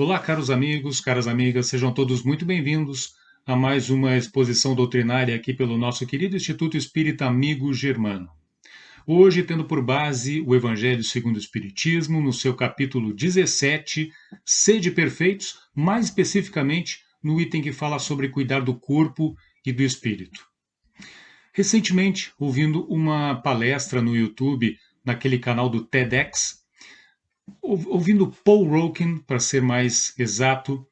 Olá, caros amigos, caras amigas, sejam todos muito bem-vindos a mais uma exposição doutrinária aqui pelo nosso querido Instituto Espírita Amigo Germano. Hoje, tendo por base o Evangelho segundo o Espiritismo, no seu capítulo 17, Sede Perfeitos, mais especificamente no item que fala sobre cuidar do corpo e do espírito. Recentemente, ouvindo uma palestra no YouTube, naquele canal do TEDx, ouvindo Paul Roken, para ser mais exato,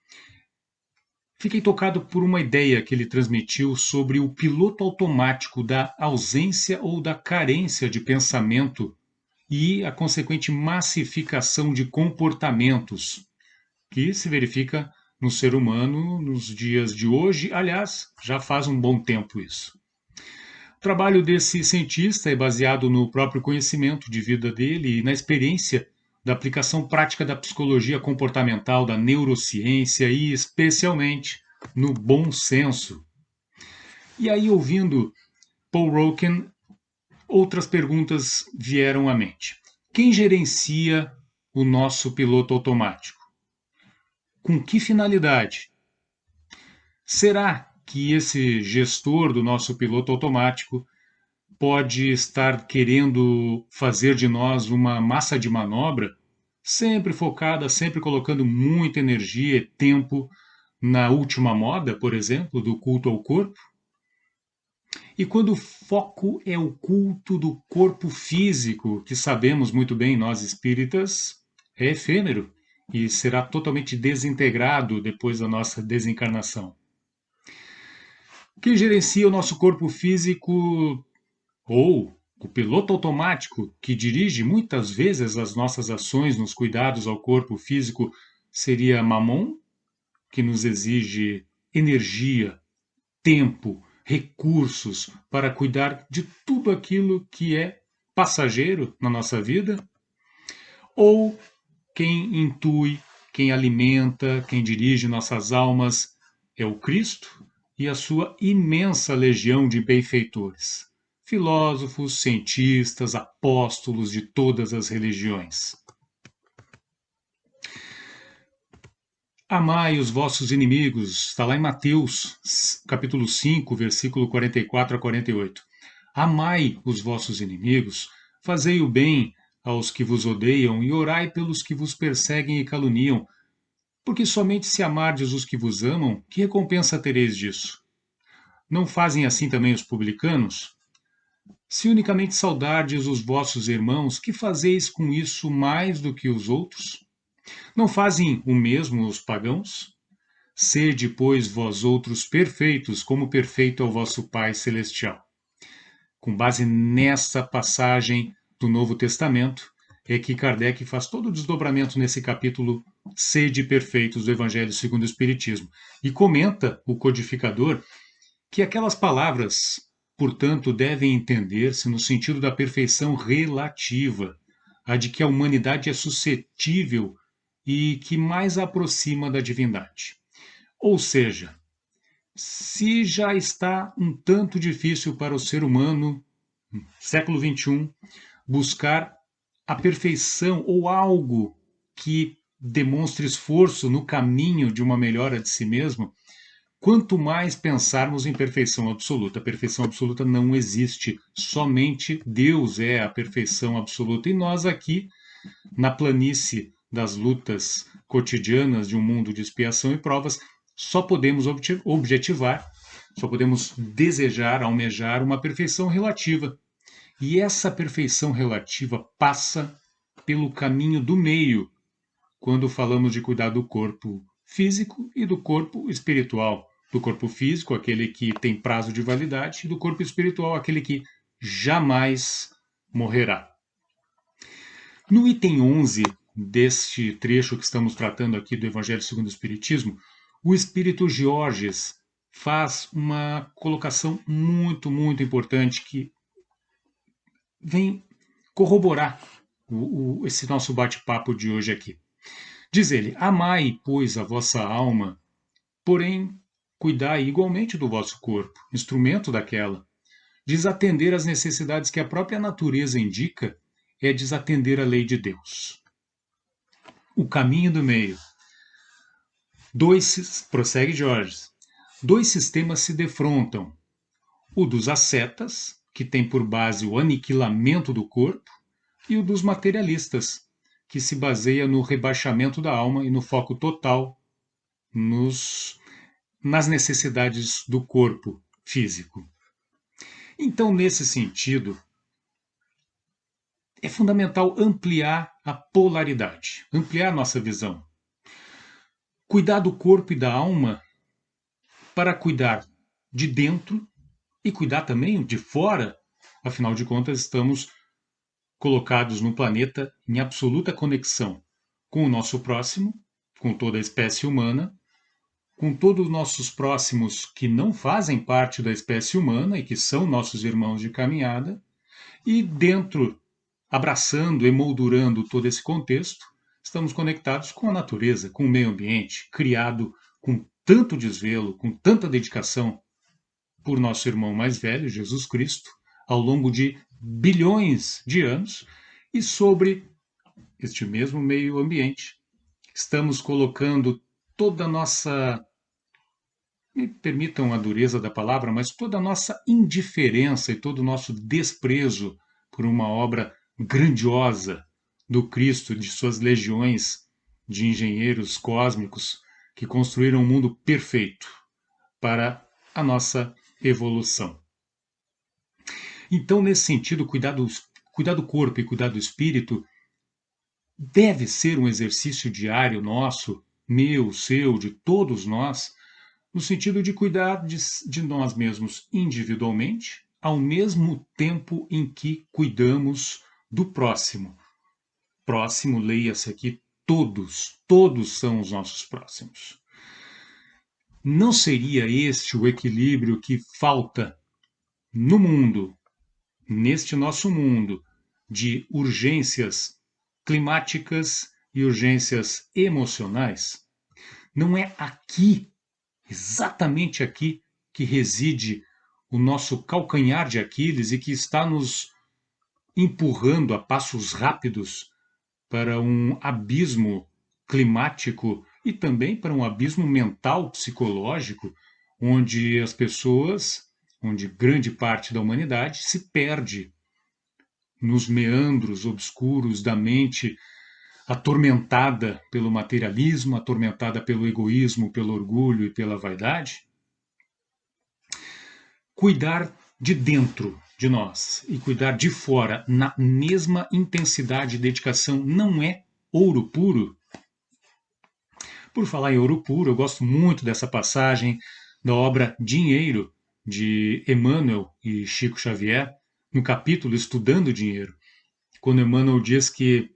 fiquei tocado por uma ideia que ele transmitiu sobre o piloto automático da ausência ou da carência de pensamento e a consequente massificação de comportamentos que se verifica no ser humano nos dias de hoje. Aliás, já faz um bom tempo isso. O trabalho desse cientista é baseado no próprio conhecimento de vida dele e na experiência da aplicação prática da psicologia comportamental, da neurociência e, especialmente, no bom senso. E aí, ouvindo Paul Roken, outras perguntas vieram à mente. Quem gerencia o nosso piloto automático? Com que finalidade? Será que esse gestor do nosso piloto automático pode estar querendo fazer de nós uma massa de manobra, sempre focada, sempre colocando muita energia e tempo na última moda, por exemplo, do culto ao corpo? E quando o foco é o culto do corpo físico, que sabemos muito bem, nós espíritas, é efêmero e será totalmente desintegrado depois da nossa desencarnação. Quem gerencia o nosso corpo físico, ou o piloto automático que dirige muitas vezes as nossas ações nos cuidados ao corpo físico, seria Mamon, que nos exige energia, tempo, recursos para cuidar de tudo aquilo que é passageiro na nossa vida? Ou quem intui, quem alimenta, quem dirige nossas almas é o Cristo e a sua imensa legião de benfeitores, filósofos, cientistas, apóstolos de todas as religiões. Amai os vossos inimigos, está lá em Mateus, capítulo 5, versículo 44 a 48. Amai os vossos inimigos, fazei o bem aos que vos odeiam e orai pelos que vos perseguem e caluniam, porque somente se amardes os que vos amam, que recompensa tereis disso? Não fazem assim também os publicanos? Se unicamente saudardes os vossos irmãos, que fazeis com isso mais do que os outros? Não fazem o mesmo os pagãos? Sede, pois, vós outros perfeitos, como perfeito é o vosso Pai Celestial. Com base nessa passagem do Novo Testamento, é que Kardec faz todo o desdobramento nesse capítulo Sede perfeitos do Evangelho segundo o Espiritismo. E comenta o codificador que aquelas palavras, portanto, devem entender-se no sentido da perfeição relativa, a de que a humanidade é suscetível e que mais a aproxima da divindade. Ou seja, se já está um tanto difícil para o ser humano, no século XXI, buscar a perfeição ou algo que demonstre esforço no caminho de uma melhora de si mesmo, quanto mais pensarmos em perfeição absoluta. A perfeição absoluta não existe, somente Deus é a perfeição absoluta. E nós aqui, na planície das lutas cotidianas de um mundo de expiação e provas, só podemos objetivar, só podemos desejar, almejar uma perfeição relativa. E essa perfeição relativa passa pelo caminho do meio, quando falamos de cuidar do corpo físico e do corpo espiritual. Do corpo físico, aquele que tem prazo de validade, e do corpo espiritual, aquele que jamais morrerá. No item 11 deste trecho que estamos tratando aqui do Evangelho segundo o Espiritismo, o Espírito Georges faz uma colocação muito, muito importante que vem corroborar esse nosso bate-papo de hoje aqui. Diz ele: amai, pois, a vossa alma, porém cuidai igualmente do vosso corpo, instrumento daquela. Desatender às necessidades que a própria natureza indica é desatender a lei de Deus. O caminho do meio. Prossegue Georges, dois sistemas se defrontam. O dos ascetas, que tem por base o aniquilamento do corpo, e o dos materialistas, que se baseia no rebaixamento da alma e no foco total nas necessidades do corpo físico. Então, nesse sentido, é fundamental ampliar a polaridade, ampliar nossa visão. Cuidar do corpo e da alma para cuidar de dentro e cuidar também de fora. Afinal de contas, estamos colocados no planeta em absoluta conexão com o nosso próximo, com toda a espécie humana, com todos os nossos próximos que não fazem parte da espécie humana e que são nossos irmãos de caminhada, e dentro, abraçando, emoldurando todo esse contexto, estamos conectados com a natureza, com o meio ambiente, criado com tanto desvelo, com tanta dedicação por nosso irmão mais velho, Jesus Cristo, ao longo de bilhões de anos, e sobre este mesmo meio ambiente estamos colocando toda a nossa, me permitam a dureza da palavra, mas toda a nossa indiferença e todo o nosso desprezo por uma obra grandiosa do Cristo, de suas legiões de engenheiros cósmicos que construíram um mundo perfeito para a nossa evolução. Então, nesse sentido, cuidar do corpo e cuidar do espírito deve ser um exercício diário nosso, meu, seu, de todos nós, no sentido de cuidar de nós mesmos individualmente, ao mesmo tempo em que cuidamos do próximo. Próximo, leia-se aqui, todos são os nossos próximos. Não seria este o equilíbrio que falta no mundo, neste nosso mundo, de urgências climáticas e urgências emocionais? Não é aqui, exatamente aqui, que reside o nosso calcanhar de Aquiles e que está nos empurrando a passos rápidos para um abismo climático e também para um abismo mental, psicológico, onde as pessoas, onde grande parte da humanidade se perde nos meandros obscuros da mente, atormentada pelo materialismo, atormentada pelo egoísmo, pelo orgulho e pela vaidade? Cuidar de dentro de nós e cuidar de fora na mesma intensidade e dedicação não é ouro puro? Por falar em ouro puro, eu gosto muito dessa passagem da obra Dinheiro, de Emmanuel e Chico Xavier, no capítulo Estudando Dinheiro, quando Emmanuel diz que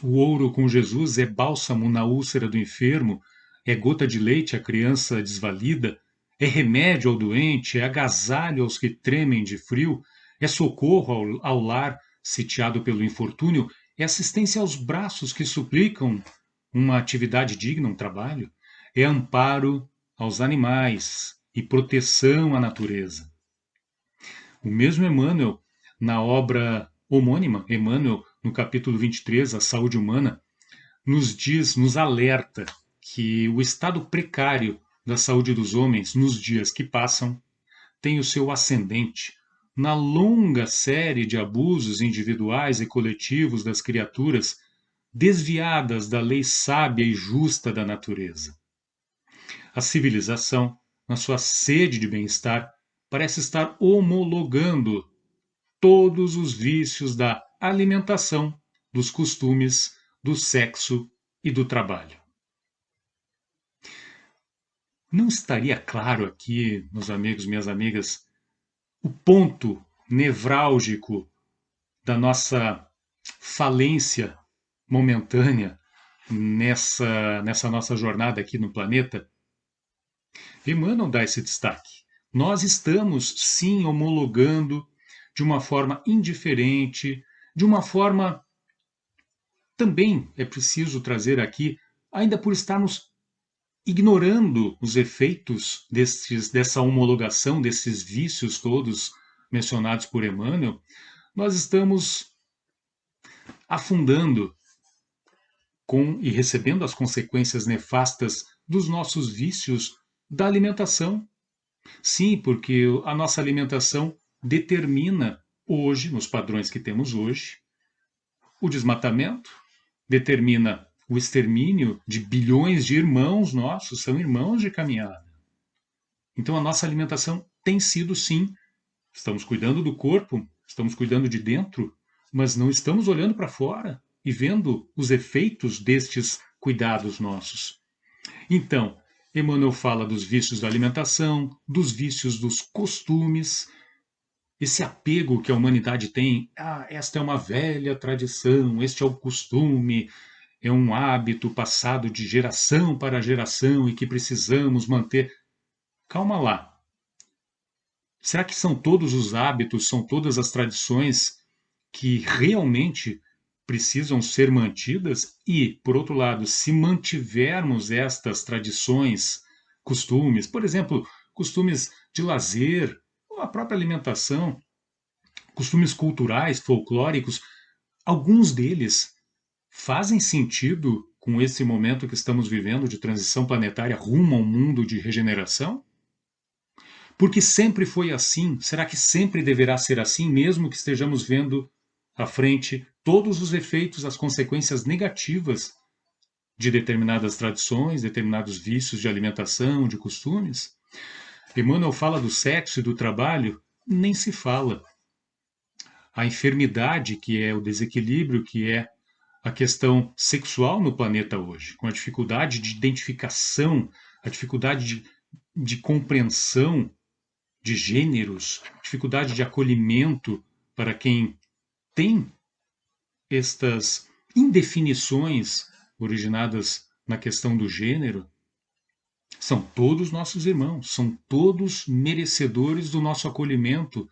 o ouro com Jesus é bálsamo na úlcera do enfermo, é gota de leite à criança desvalida, é remédio ao doente, é agasalho aos que tremem de frio, é socorro ao lar sitiado pelo infortúnio, é assistência aos braços que suplicam uma atividade digna, um trabalho, é amparo aos animais e proteção à natureza. O mesmo Emmanuel, na obra homônima, Emmanuel, no capítulo 23, A Saúde Humana, nos diz, nos alerta que o estado precário da saúde dos homens nos dias que passam tem o seu ascendente na longa série de abusos individuais e coletivos das criaturas desviadas da lei sábia e justa da natureza. A civilização, na sua sede de bem-estar, parece estar homologando todos os vícios da alimentação, dos costumes, do sexo e do trabalho. Não estaria claro aqui, meus amigos, minhas amigas, o ponto nevrálgico da nossa falência momentânea nessa nossa jornada aqui no planeta? Emmanuel dá esse destaque. Nós estamos, sim, homologando de uma forma indiferente, de uma forma também é preciso trazer aqui, ainda por estarmos ignorando os efeitos dessa homologação, desses vícios todos mencionados por Emmanuel, nós estamos afundando e recebendo as consequências nefastas dos nossos vícios da alimentação. Sim, porque a nossa alimentação determina hoje, nos padrões que temos hoje, o desmatamento, determina o extermínio de bilhões de irmãos nossos, são irmãos de caminhada. Então a nossa alimentação tem sido, sim, estamos cuidando do corpo, estamos cuidando de dentro, mas não estamos olhando para fora e vendo os efeitos destes cuidados nossos. Então, Emmanuel fala dos vícios da alimentação, dos vícios dos costumes, esse apego que a humanidade tem, esta é uma velha tradição, este é o costume, é um hábito passado de geração para geração e que precisamos manter. Calma lá. Será que são todos os hábitos, são todas as tradições que realmente precisam ser mantidas? E, por outro lado, se mantivermos estas tradições, costumes, por exemplo, costumes de lazer, ou a própria alimentação, costumes culturais, folclóricos, alguns deles fazem sentido com esse momento que estamos vivendo de transição planetária rumo a um mundo de regeneração? Porque sempre foi assim, será que sempre deverá ser assim, mesmo que estejamos vendo à frente todos os efeitos, as consequências negativas de determinadas tradições, determinados vícios de alimentação, de costumes? Emmanuel fala do sexo e do trabalho, nem se fala. A enfermidade, que é o desequilíbrio, que é a questão sexual no planeta hoje, com a dificuldade de identificação, a dificuldade de compreensão de gêneros, dificuldade de acolhimento para quem tem estas indefinições originadas na questão do gênero, são todos nossos irmãos, são todos merecedores do nosso acolhimento,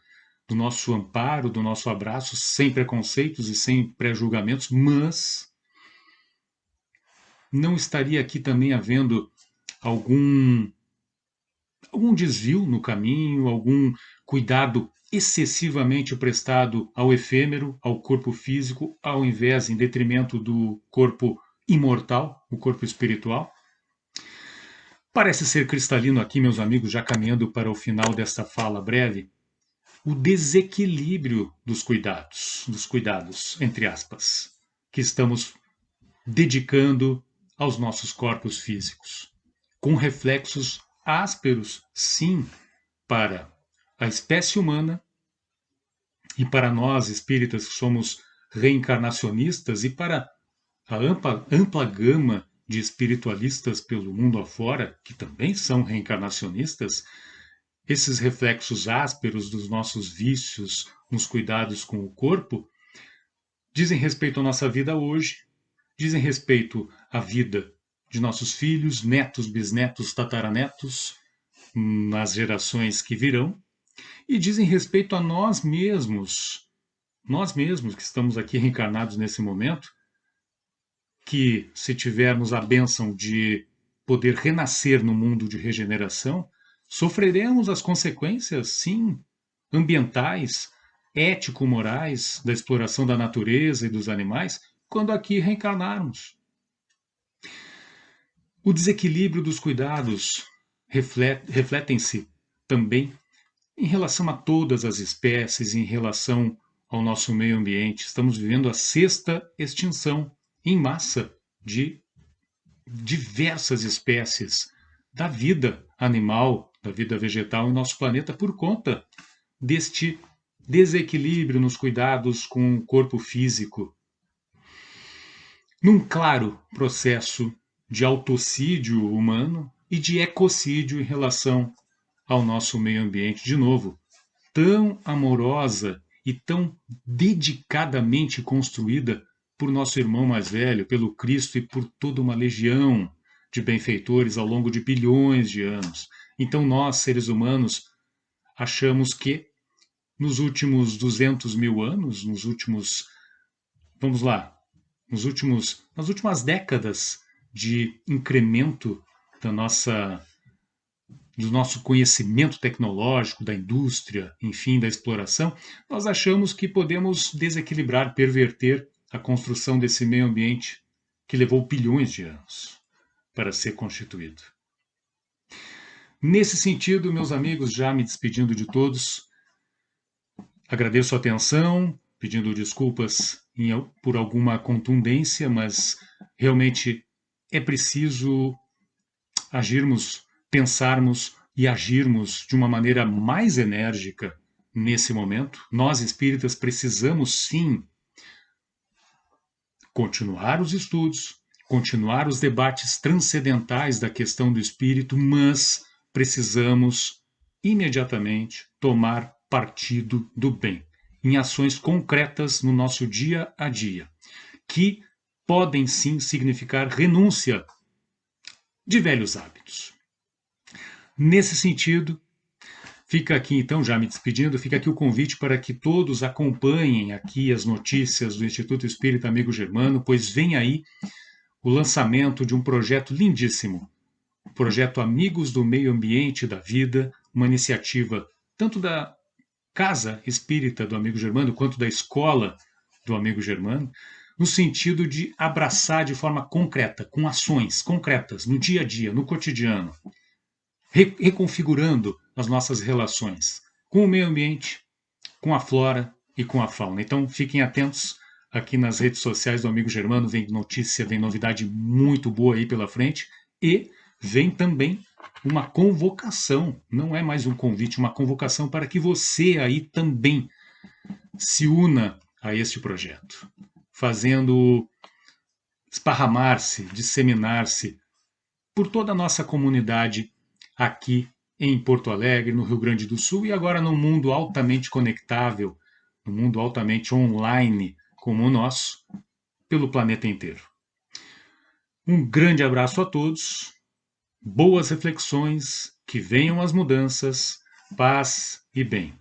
do nosso amparo, do nosso abraço, sem preconceitos e sem pré-julgamentos, mas não estaria aqui também havendo algum desvio no caminho, algum cuidado excessivamente prestado ao efêmero, ao corpo físico, ao invés, em detrimento do corpo imortal, o corpo espiritual? Parece ser cristalino aqui, meus amigos, já caminhando para o final desta fala breve, o desequilíbrio dos cuidados, entre aspas, que estamos dedicando aos nossos corpos físicos, com reflexos ásperos, sim, para a espécie humana e para nós espíritas que somos reencarnacionistas e para a ampla gama de espiritualistas pelo mundo afora, que também são reencarnacionistas, esses reflexos ásperos dos nossos vícios nos cuidados com o corpo dizem respeito à nossa vida hoje, dizem respeito à vida de nossos filhos, netos, bisnetos, tataranetos, nas gerações que virão, e dizem respeito a nós mesmos que estamos aqui reencarnados nesse momento, que se tivermos a bênção de poder renascer no mundo de regeneração, sofreremos as consequências, sim, ambientais, ético-morais da exploração da natureza e dos animais, quando aqui reencarnarmos. O desequilíbrio dos cuidados refletem-se também em relação a todas as espécies, em relação ao nosso meio ambiente. Estamos vivendo a sexta extinção em massa de diversas espécies da vida animal, da vida vegetal em nosso planeta por conta deste desequilíbrio nos cuidados com o corpo físico. Num claro processo de autocídio humano e de ecocídio em relação ao nosso meio ambiente. De novo, tão amorosa e tão dedicadamente construída por nosso irmão mais velho, pelo Cristo e por toda uma legião de benfeitores ao longo de bilhões de anos. Então nós, seres humanos, achamos que nos últimos 200 mil anos, nas últimas décadas de incremento do nosso conhecimento tecnológico, da indústria, enfim, da exploração, nós achamos que podemos desequilibrar, perverter a construção desse meio ambiente que levou bilhões de anos. para ser constituído. Nesse sentido, meus amigos, já me despedindo de todos, agradeço a atenção, pedindo desculpas por alguma contundência, mas realmente é preciso agirmos, pensarmos e agirmos de uma maneira mais enérgica nesse momento. Nós espíritas precisamos sim continuar os estudos, continuar os debates transcendentais da questão do espírito, mas precisamos imediatamente tomar partido do bem em ações concretas no nosso dia a dia, que podem sim significar renúncia de velhos hábitos. Nesse sentido, fica aqui então, já me despedindo, fica aqui o convite para que todos acompanhem aqui as notícias do Instituto Espírita Amigo Germano, pois vem aí o lançamento de um projeto lindíssimo, o projeto Amigos do Meio Ambiente e da Vida, uma iniciativa tanto da Casa Espírita do Amigo Germano quanto da Escola do Amigo Germano, no sentido de abraçar de forma concreta, com ações concretas, no dia a dia, no cotidiano, reconfigurando as nossas relações com o meio ambiente, com a flora e com a fauna. Então fiquem atentos aqui nas redes sociais do Amigo Germano, vem notícia, vem novidade muito boa aí pela frente e vem também uma convocação, não é mais um convite, uma convocação para que você aí também se una a este projeto, fazendo esparramar-se, disseminar-se por toda a nossa comunidade aqui em Porto Alegre, no Rio Grande do Sul e agora no mundo altamente conectável, no mundo altamente online como o nosso, pelo planeta inteiro. Um grande abraço a todos, boas reflexões, que venham as mudanças, paz e bem.